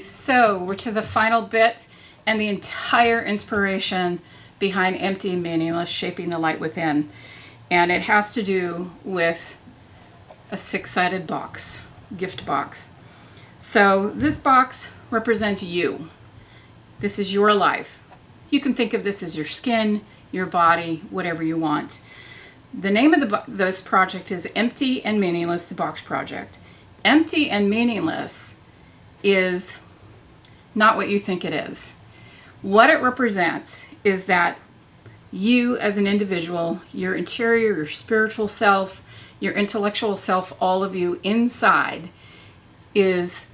So we're to the final bit and the entire inspiration behind Empty and Meaningless, Shaping the Light Within. And it has to do with a 6-sided box, gift box. So this box represents you. This is your life. You can think of this as your skin, your body, whatever you want. The name of this project is Empty and Meaningless, the Box Project. Empty and meaningless is not what you think it is. What it represents is that you as an individual, your interior, your spiritual self, your intellectual self, all of you inside has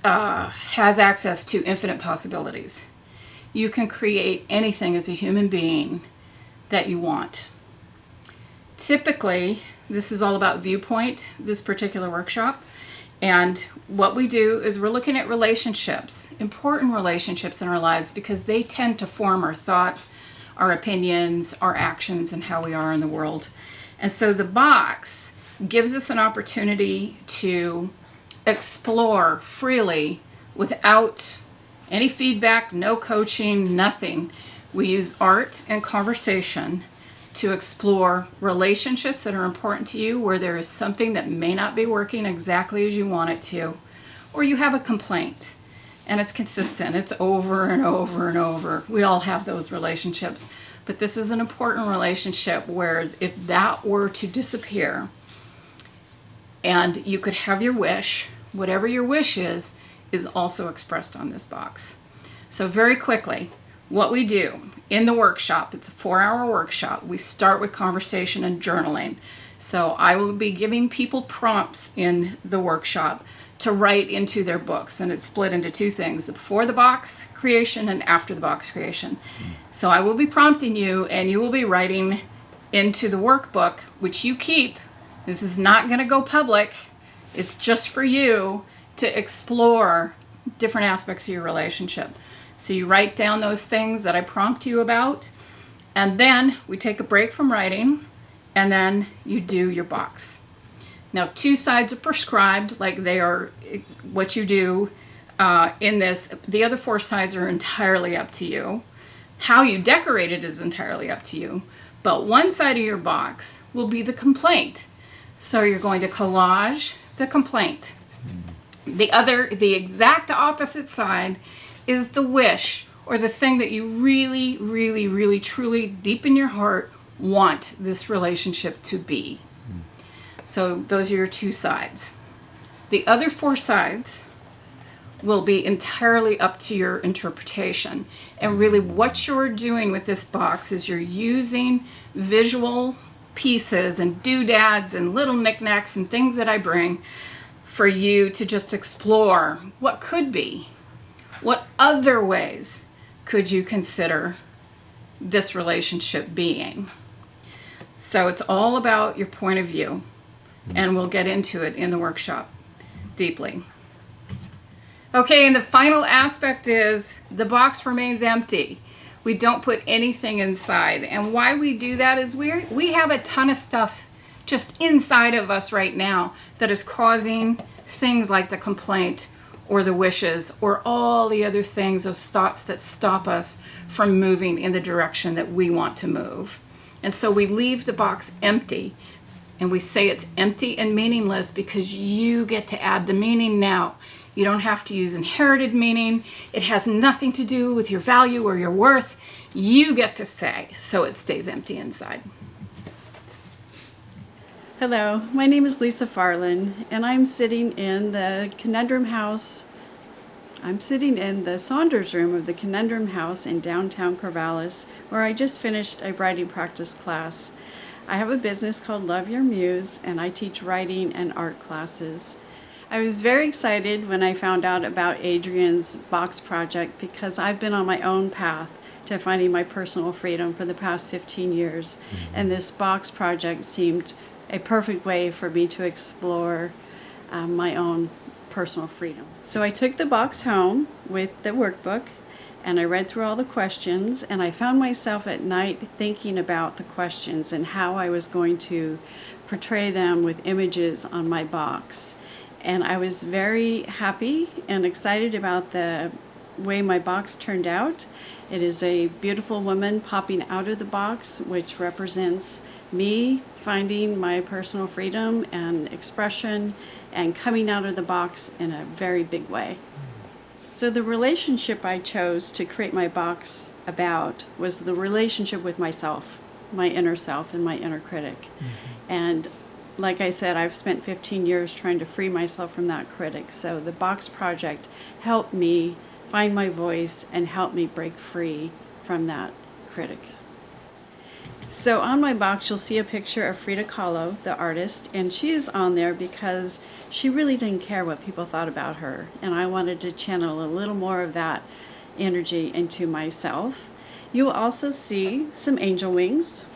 access to infinite possibilities. You can create anything as a human being that you want. Typically, this is all about viewpoint, this particular workshop. And what we do is we're looking at relationships, important relationships in our lives, because they tend to form our thoughts, our opinions, our actions, and how we are in the world. And so the box gives us an opportunity to explore freely without any feedback, no coaching, nothing. We use art and conversation to explore relationships that are important to you, where there is something that may not be working exactly as you want it to, or you have a complaint and it's consistent, it's over and over and over. We all have those relationships, but this is an important relationship, whereas if that were to disappear and you could have your wish, whatever your wish is also expressed on this box. So very quickly, what we do in the workshop, it's a 4-hour workshop. We start with conversation and journaling. So I will be giving people prompts in the workshop to write into their books, and it's split into 2 things: the before the box creation and after the box creation. So I will be prompting you, and you will be writing into the workbook, which you keep. This is not going to go public. It's just for you to explore different aspects of your relationship. So you write down those things that I prompt you about, and then we take a break from writing, and then you do your box. Now, 2 sides are prescribed, like they are what you do in this. The other 4 sides are entirely up to you. How you decorate it is entirely up to you. But one side of your box will be the complaint. So you're going to collage the complaint. The exact opposite side is the wish, or the thing that you really, really, really, truly, deep in your heart, want this relationship to be. So those are your 2 sides. The other 4 sides will be entirely up to your interpretation. And really what you're doing with this box is you're using visual pieces and doodads and little knickknacks and things that I bring for you to just explore what could be. What other ways could you consider this relationship being? So it's all about your point of view, and we'll get into it in the workshop deeply. Okay, and the final aspect is the box remains empty. We don't put anything inside. And why we do that is we have a ton of stuff just inside of us right now that is causing things like the complaint or the wishes or all the other things, those thoughts that stop us from moving in the direction that we want to move. And so we leave the box empty, and we say it's empty and meaningless because you get to add the meaning now. You don't have to use inherited meaning. It has nothing to do with your value or your worth. You get to say, so it stays empty inside. Hello, my name is Lisa Farland, and I'm sitting in the Conundrum House. I'm sitting in the Saunders room of the Conundrum House in downtown Corvallis, where I just finished a writing practice class. I have a business called Love Your Muse, and I teach writing and art classes. I was very excited when I found out about Adrian's box project because I've been on my own path to finding my personal freedom for the past 15 years, and this box project seemed a perfect way for me to explore my own personal freedom. So I took the box home with the workbook, and I read through all the questions, and I found myself at night thinking about the questions and how I was going to portray them with images on my box. And I was very happy and excited about the way my box turned out. It is a beautiful woman popping out of the box, which represents me finding my personal freedom and expression and coming out of the box in a very big way. So the relationship I chose to create my box about was the relationship with myself, my inner self and my inner critic. And like I said, I've spent 15 years trying to free myself from that critic. So the box project helped me find my voice and helped me break free from that critic. So on my box, you'll see a picture of Frida Kahlo, the artist, and she is on there because she really didn't care what people thought about her. And I wanted to channel a little more of that energy into myself. You'll also see some angel wings,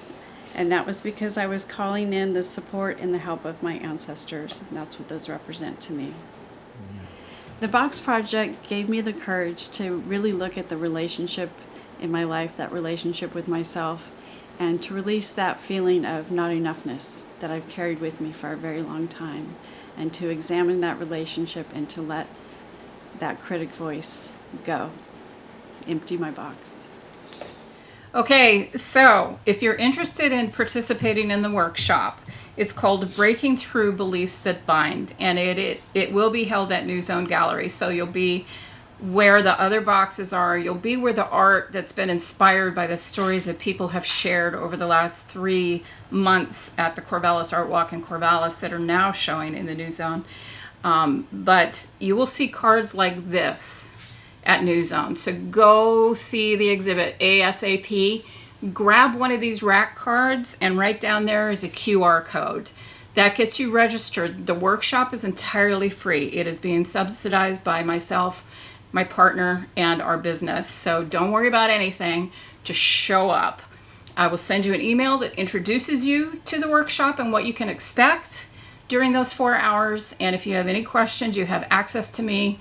and that was because I was calling in the support and the help of my ancestors. And that's what those represent to me. The box project gave me the courage to really look at the relationship in my life, that relationship with myself, and to release that feeling of not enoughness that I've carried with me for a very long time, and to examine that relationship and to let that critic voice go. Empty my box. Okay, so if you're interested in participating in the workshop, it's called Breaking Through Beliefs That Bind, and it will be held at New Zone Gallery. So you'll be where the other boxes are. You'll be where the art that's been inspired by the stories that people have shared over the last 3 months at the Corvallis Art Walk in Corvallis that are now showing in the New Zone. But you will see cards like this at New Zone. So go see the exhibit ASAP. Grab one of these rack cards, and right down there is a QR code. That gets you registered. The workshop is entirely free. It is being subsidized by myself, my partner, and our business. So don't worry about anything. Just show up. I will send you an email that introduces you to the workshop and what you can expect during those 4 hours. And if you have any questions, you have access to me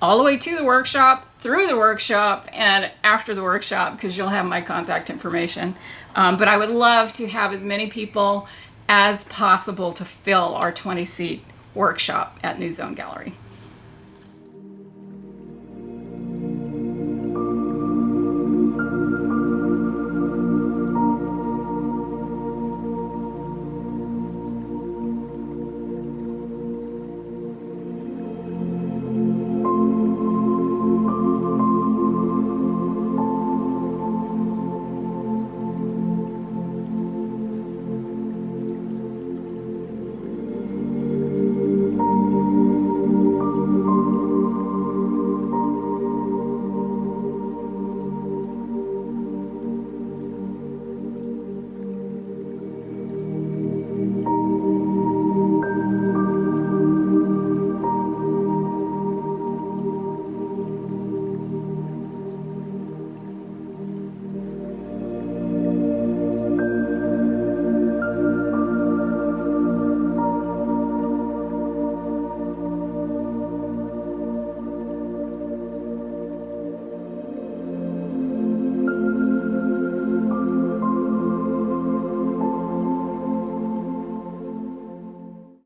all the way to the workshop, through the workshop, and after the workshop, because you'll have my contact information. But I would love to have as many people as possible to fill our 20-seat workshop at New Zone Gallery.